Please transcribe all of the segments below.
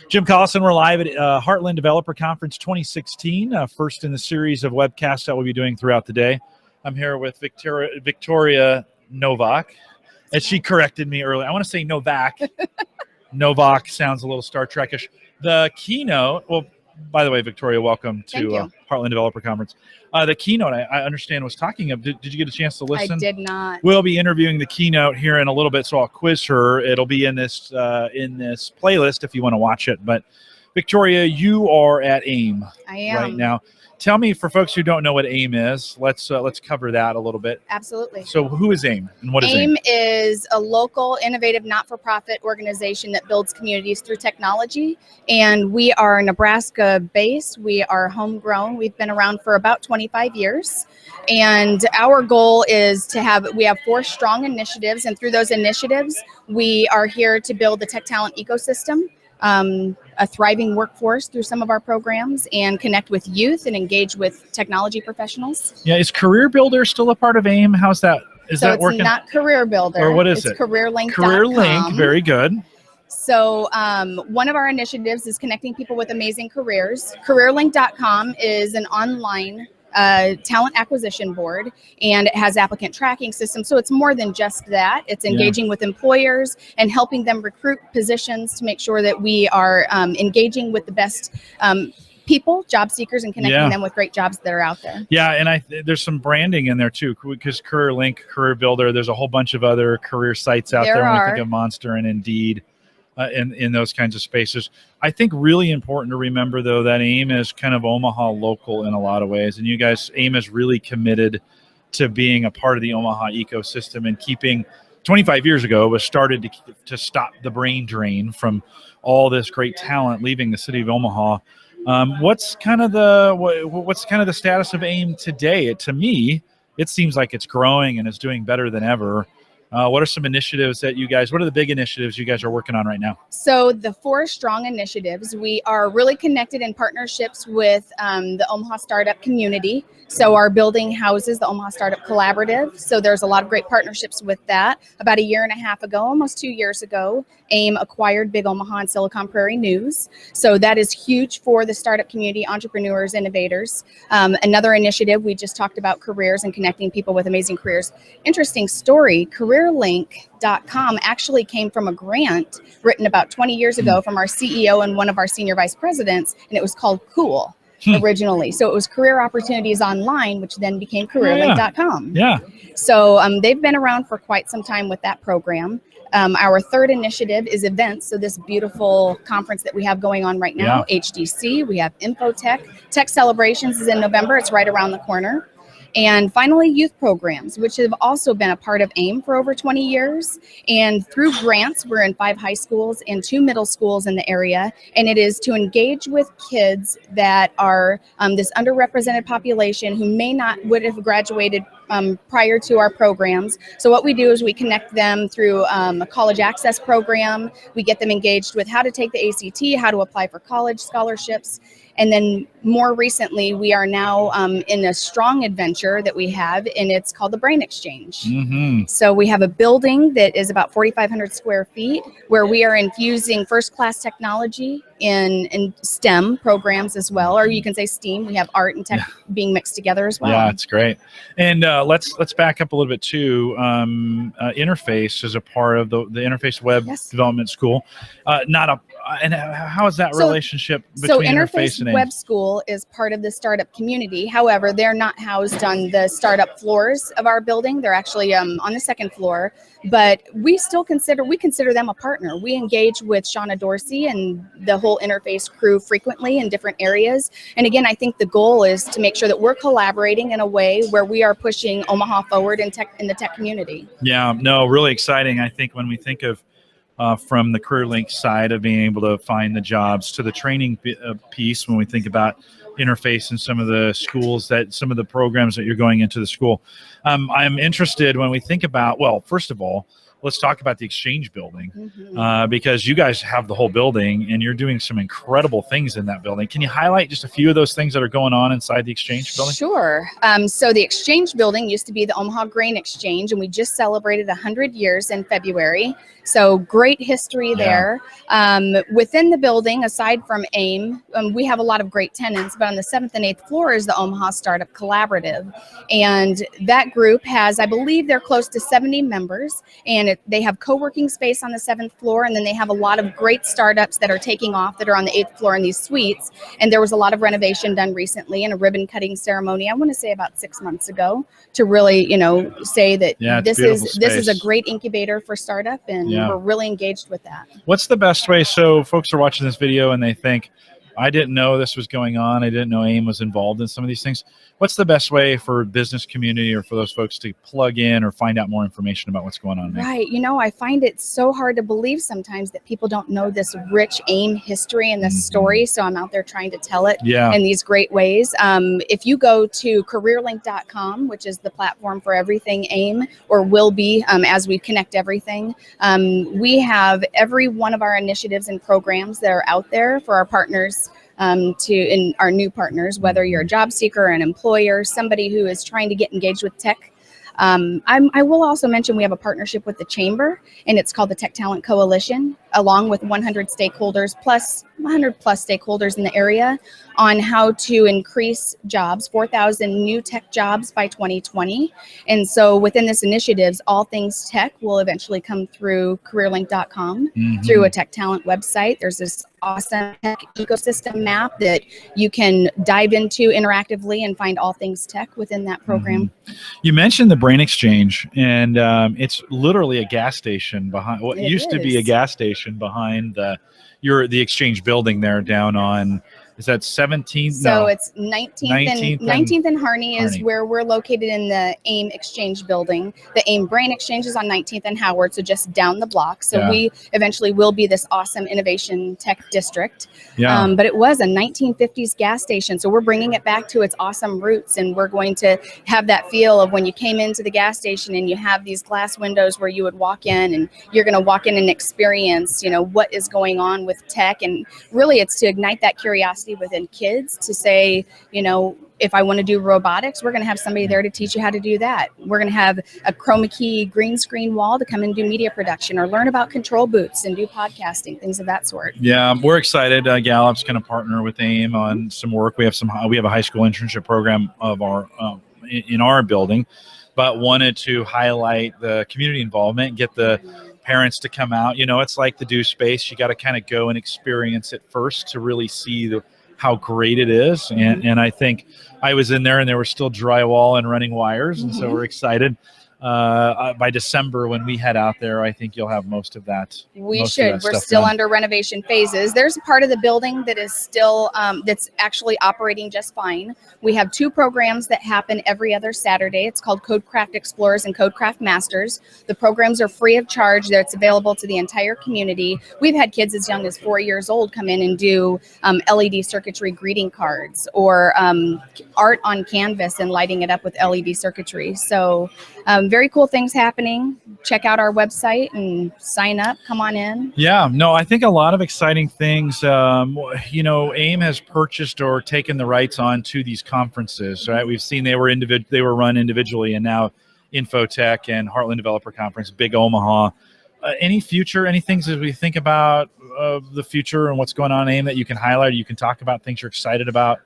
Jim Collison, we're live at Heartland Developer Conference 2016, first in the series of webcasts that we'll be doing throughout the day. I'm here with Victoria Novak, as she corrected me earlier. I want to say Novak. Novak sounds a little Star Trek-ish. The keynote, well, by the way, Victoria, welcome to Heartland Developer Conference. The keynote, I understand, was talking of, did you get a chance to listen? I did not. We'll be interviewing the keynote here in a little bit, so I'll quiz her. It'll be in this playlist if you want to watch it. But Victoria, you are at AIM right now. Tell me, for folks who don't know what AIM is, let's cover that a little bit. Absolutely. So who is AIM and what is AIM? AIM is a local, innovative, not-for-profit organization that builds communities through technology. And we are Nebraska-based. We are homegrown. We've been around for about 25 years. And our goal is to we have 4 strong initiatives. And through those initiatives, we are here to build the tech talent ecosystem, a thriving workforce through some of our programs, and connect with youth and engage with technology professionals. Yeah, is Career Builder still a part of AIM? How's that? Is that working? So it's not Career Builder. Or what is it? It's CareerLink.com. CareerLink, very good. So one of our initiatives is connecting people with amazing careers. CareerLink.com is an online talent acquisition board, and it has applicant tracking systems. So it's more than just that. It's engaging with employers and helping them recruit positions to make sure that we are engaging with the best people, job seekers, and connecting them with great jobs that are out there. Yeah, and there's some branding in there too, because CareerLink, Career Builder, there's a whole bunch of other career sites out there when we think of Monster and Indeed. In those kinds of spaces. I think really important to remember, though, that AIM is kind of Omaha local in a lot of ways. And you guys, AIM is really committed to being a part of the Omaha ecosystem and keeping, 25 years ago, it was started to stop the brain drain from all this great talent leaving the city of Omaha. What's kind of the status of AIM today? To me, it seems like it's growing and it's doing better than ever. What are some initiatives that what are the big initiatives you guys are working on right now? So the 4 strong initiatives, we are really connected in partnerships with the Omaha startup community. So our building houses the Omaha Startup Collaborative. So there's a lot of great partnerships with that. About 1.5 years ago, almost 2 years ago, AIM acquired Big Omaha and Silicon Prairie News. So that is huge for the startup community, entrepreneurs, innovators. Another initiative, we just talked about careers and connecting people with amazing careers. Interesting story, CareerLink.com actually came from a grant written about 20 years ago from our CEO and one of our senior vice presidents, and it was called COOL originally. So it was Career Opportunities Online, which then became CareerLink.com. Yeah. So they've been around for quite some time with that program. Our 3rd initiative is events. So this beautiful conference that we have going on right now, HDC, we have Infotech. Tech Celebrations is in November. It's right around the corner. And finally, youth programs, which have also been a part of AIM for over 20 years. And through grants, we're in 5 high schools and 2 middle schools in the area. And it is to engage with kids that are this underrepresented population who would have graduated prior to our programs. So what we do is we connect them through a college access program. We get them engaged with how to take the ACT, how to apply for college scholarships. And then more recently, we are now in a strong adventure that we have, and it's called the Brain Exchange. So we have a building that is about 4,500 square feet where we are infusing first-class technology in STEM programs as well, or you can say STEAM. We have art and tech being mixed together as well. Yeah, it's great. And let's back up a little bit too. Interface is a part of the Interface Web Development School. And how is that relationship between Interface and AIM? Web School is part of the startup community. However, they're not housed on the startup floors of our building. They're actually on the 2nd floor. But we consider them a partner. We engage with Shauna Dorsey and the whole Interface crew frequently in different areas. And again, I think the goal is to make sure that we're collaborating in a way where we are pushing Omaha forward in the tech community. Yeah, no, really exciting. I think when we think of from the CareerLink side of being able to find the jobs to the training piece, when we think about Interface and some of the schools some of the programs that you're going into the school. I'm interested when we think about, well, first of all, let's talk about the Exchange building, because you guys have the whole building and you're doing some incredible things in that building. Can you highlight just a few of those things that are going on inside the Exchange building? Sure. So the Exchange building used to be the Omaha Grain Exchange, and we just celebrated 100 years in February. So great history there. Within the building, aside from AIM, we have a lot of great tenants, but on the 7th and 8th floor is the Omaha Startup Collaborative. And that group has, I believe they're close to 70 members, and they have co-working space on the 7th floor, and then they have a lot of great startups that are taking off that are on the 8th floor in these suites. And there was a lot of renovation done recently and a ribbon cutting ceremony, I want to say about 6 months ago, to really, say that this is a great incubator for startup, and we're really engaged with that. What's the best way? So folks are watching this video and they think, I didn't know this was going on. I didn't know AIM was involved in some of these things. What's the best way for business community or for those folks to plug in or find out more information about what's going on there? Right. I find it so hard to believe sometimes that people don't know this rich AIM history and this story. So I'm out there trying to tell it in these great ways. If you go to careerlink.com, which is the platform for everything AIM, or will be as we connect everything, we have every one of our initiatives and programs that are out there for our partners, in our new partners, whether you're a job seeker, an employer, somebody who is trying to get engaged with tech. I will also mention we have a partnership with the Chamber, and it's called the Tech Talent Coalition, along with 100 stakeholders plus 100 plus stakeholders in the area, on how to increase jobs, 4,000 new tech jobs by 2020. And so within this initiatives, all things tech will eventually come through careerlink.com, through a tech talent website. There's this awesome tech ecosystem map that you can dive into interactively and find all things tech within that program. You mentioned the Brain Exchange, and it's literally a gas station behind what used to be a gas station behind the Exchange building there down on, is that 17th? So it's 19th and Harney is where we're located in the AIM Exchange building. The AIM Brain Exchange is on 19th and Howard, so just down the block. So we eventually will be this awesome innovation tech district. But it was a 1950s gas station, so we're bringing it back to its awesome roots, and we're going to have that feel of when you came into the gas station and you have these glass windows where you would walk in, and you're going to walk in and experience, what is going on with tech. And really it's to ignite that curiosity within kids to say, if I want to do robotics, we're going to have somebody there to teach you how to do that. We're going to have a chroma key green screen wall to come and do media production, or learn about control booths and do podcasting, things of that sort. Yeah, we're excited. Gallup's going to partner with AIM on some work. We have a high school internship program of our in our building, but wanted to highlight the community involvement, get the parents to come out. It's like the Do Space. You got to kind of go and experience it first to really see how great it is. And I think I was in there and there were still drywall and running wires. And so we're excited. By December, when we head out there, I think you'll have most of that. We're still under renovation phases. There's a part of the building that is still, that's actually operating just fine. We have 2 programs that happen every other Saturday. It's called Codecraft Explorers and Codecraft Masters. The programs are free of charge. It's available to the entire community. We've had kids as young as 4 years old come in and do LED circuitry greeting cards, or art on canvas and lighting it up with LED circuitry. So very cool things happening. Check out our website and sign up. Come on in. Yeah, no, I think a lot of exciting things. AIM has purchased or taken the rights on to these conferences, right? We've seen they were run individually, and now Infotech and Heartland Developer Conference, Big Omaha. Any things as we think about the future and what's going on in AIM that you can highlight, or you can talk about things you're excited about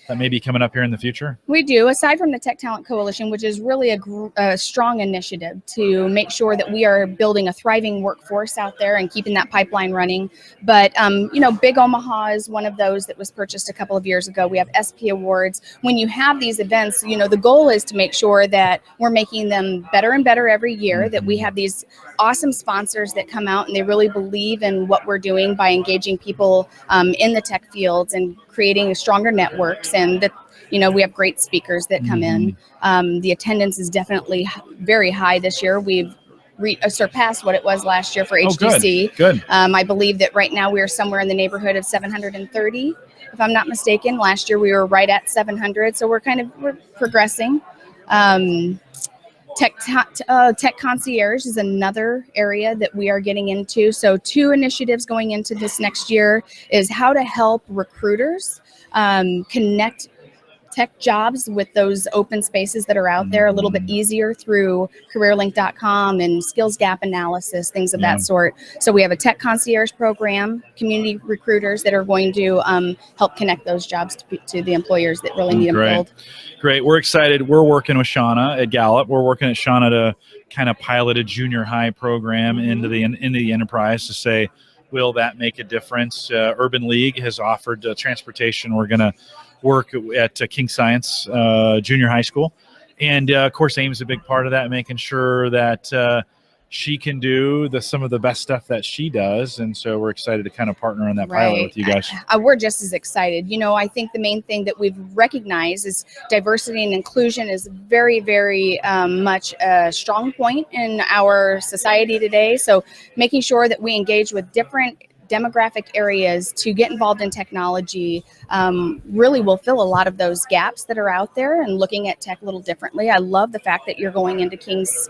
that may be coming up here in the future? We do, aside from the Tech Talent Coalition, which is really a strong initiative to make sure that we are building a thriving workforce out there and keeping that pipeline running. But, Big Omaha is one of those that was purchased a couple of years ago. We have SP Awards. When you have these events, the goal is to make sure that we're making them better and better every year, that we have these awesome sponsors that come out and they really believe in what we're doing by engaging people in the tech fields and creating stronger networks, and that we have great speakers that come in. The attendance is definitely very high this year. We've surpassed what it was last year for HDC. Good. I believe that right now we are somewhere in the neighborhood of 730, if I'm not mistaken. Last year we were right at 700, so we're progressing. Tech concierge is another area that we are getting into. So 2 initiatives going into this next year is how to help recruiters connect tech jobs with those open spaces that are out there a little bit easier through careerlink.com and skills gap analysis, things of that sort. So we have a tech concierge program, community recruiters that are going to help connect those jobs to the employers that really need them filled. Great. We're excited. We're working with Shauna at Gallup. We're working at Shauna to kind of pilot a junior high program into the enterprise to say, will that make a difference? Urban League has offered transportation. We're going to work at King Science Junior High School. And, of course, AIM is a big part of that, making sure that she can do some of the best stuff that she does. And so we're excited to kind of partner on that pilot with you guys. We're just as excited. You know, I think the main thing that we've recognized is diversity and inclusion is very, very much a strong point in our society today. So making sure that we engage with different demographic areas to get involved in technology really will fill a lot of those gaps that are out there, and looking at tech a little differently. I love the fact that you're going into King's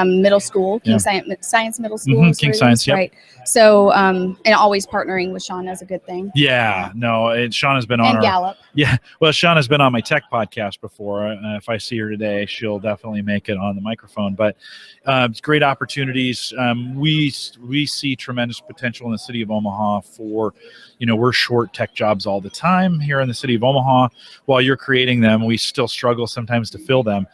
Middle School, King Science Middle School. King Science, right? So, and always partnering with Shauna is a good thing. Yeah, no, and Shauna's been on Gallup. Yeah, well, Shauna's been on my tech podcast before. If I see her today, she'll definitely make it on the microphone. But it's great opportunities. We see tremendous potential in the city of Omaha for, we're short tech jobs all the time here in the city of Omaha. While you're creating them, we still struggle sometimes to fill them.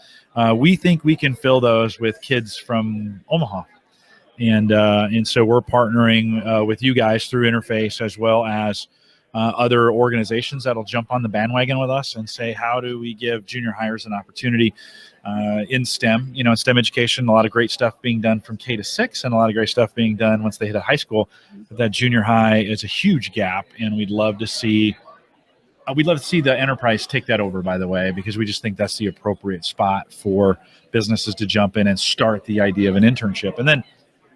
We think we can fill those with kids from Omaha. And so we're partnering with you guys through Interface, as well as other organizations that'll jump on the bandwagon with us and say, how do we give junior hires an opportunity in STEM? In STEM education, a lot of great stuff being done from K to 6, and a lot of great stuff being done once they hit a high school. But that junior high is a huge gap, and we'd love to see the enterprise take that over, by the way, because we just think that's the appropriate spot for businesses to jump in and start the idea of an internship. And then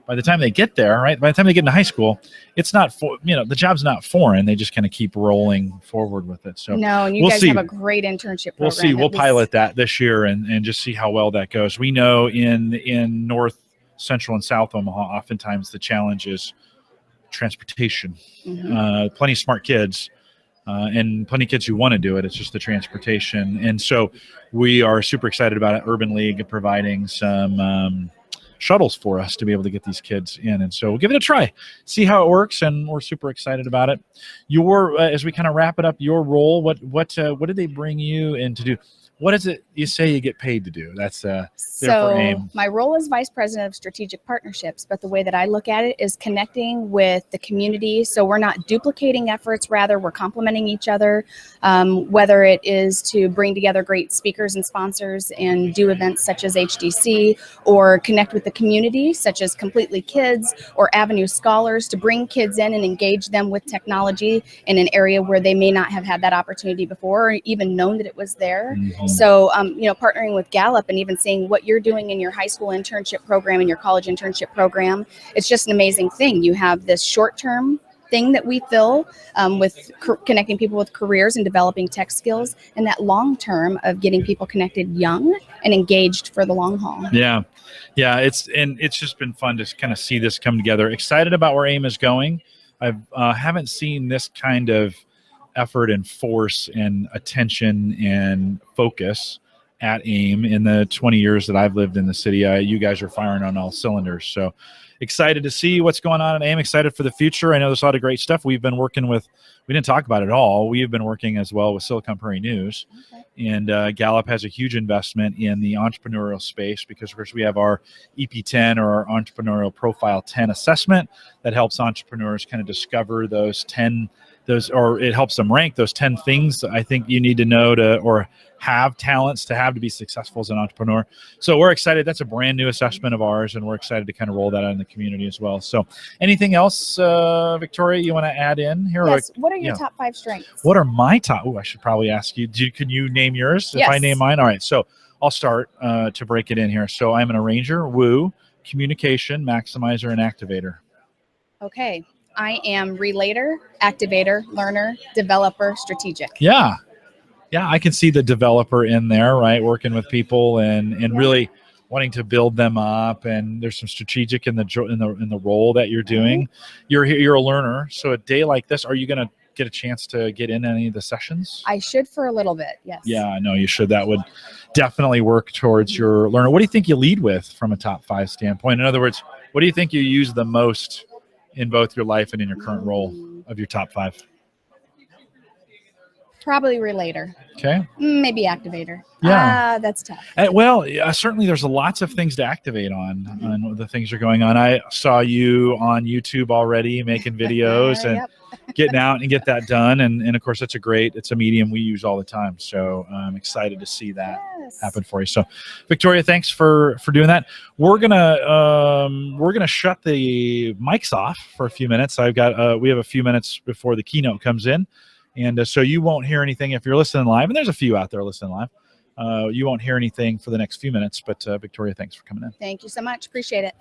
by the time they get there, right, by the time they get into high school, it's not, the job's not foreign. They just kind of keep rolling forward with it. So no, and you guys have a great internship program. We'll see. We'll pilot that this year and just see how well that goes. We know in North, Central, and South Omaha, oftentimes the challenge is transportation. Plenty of smart kids. And plenty of kids who want to do it. It's just the transportation. And so we are super excited about it. Urban League providing some shuttles for us to be able to get these kids in. And so we'll give it a try, see how it works. And we're super excited about it. As we kind of wrap it up, your role, what did they bring you in to do? What is it you say you get paid to do? That's for AIM. My role is Vice President of Strategic Partnerships, but the way that I look at it is connecting with the community. So we're not duplicating efforts, rather we're complementing each other, whether it is to bring together great speakers and sponsors and do events such as HDC, or connect with the community such as Completely Kids or Avenue Scholars, to bring kids in and engage them with technology in an area where they may not have had that opportunity before or even known that it was there. So, partnering with Gallup and even seeing what you're doing in your high school internship program and your college internship program, it's just an amazing thing. You have this short-term thing that we fill with connecting people with careers and developing tech skills, and that long-term of getting people connected young and engaged for the long haul. Yeah. It's just been fun to kind of see this come together. Excited about where AIM is going. I haven't seen this kind of effort and force and attention and focus at AIM in the 20 years that I've lived in the city. You guys are firing on all cylinders. So excited to see what's going on at AIM, excited for the future. I know there's a lot of great stuff we've been working with. We didn't talk about it all. We've been working as well with Silicon Prairie News. And Gallup has a huge investment in the entrepreneurial space because, of course, we have our EP10 or our Entrepreneurial Profile 10 assessment that helps entrepreneurs kind of discover it helps them rank those 10 things I think you need to know or have talents to be successful as an entrepreneur. So we're excited. That's a brand new assessment of ours, and we're excited to kind of roll that out in the community as well. So anything else, Victoria, you want to add in here? Yes. What are your top 5 strengths? What are my top? I should probably ask you. Can you name yours? Yes. If I name mine? All right. So I'll start to break it in here. So I'm an arranger, woo, communication, maximizer, and activator. Okay. I am relator, activator, learner, developer, strategic. Yeah, I can see the developer in there, right? Working with people and really wanting to build them up, and there's some strategic in the role that you're doing. You're a learner, so a day like this, are you going to get a chance to get in any of the sessions? I should for a little bit, yes. Yeah, I know you should. That would definitely work towards your learner. What do you think you lead with from a top 5 standpoint? In other words, what do you think you use the most in both your life and in your current role of your top 5? Probably relator. Okay. Maybe activator. Yeah. That's tough. Well, certainly there's lots of things to activate on the things that are going on. I saw you on YouTube already making videos and getting out and get that done. And of course, it's a medium we use all the time. So I'm excited to see that happen for you. So Victoria, thanks for doing that. We're gonna shut the mics off for a few minutes. We have a few minutes before the keynote comes in. And so you won't hear anything if you're listening live, and there's a few out there listening live. You won't hear anything for the next few minutes, but Victoria, thanks for coming in. Thank you so much. Appreciate it.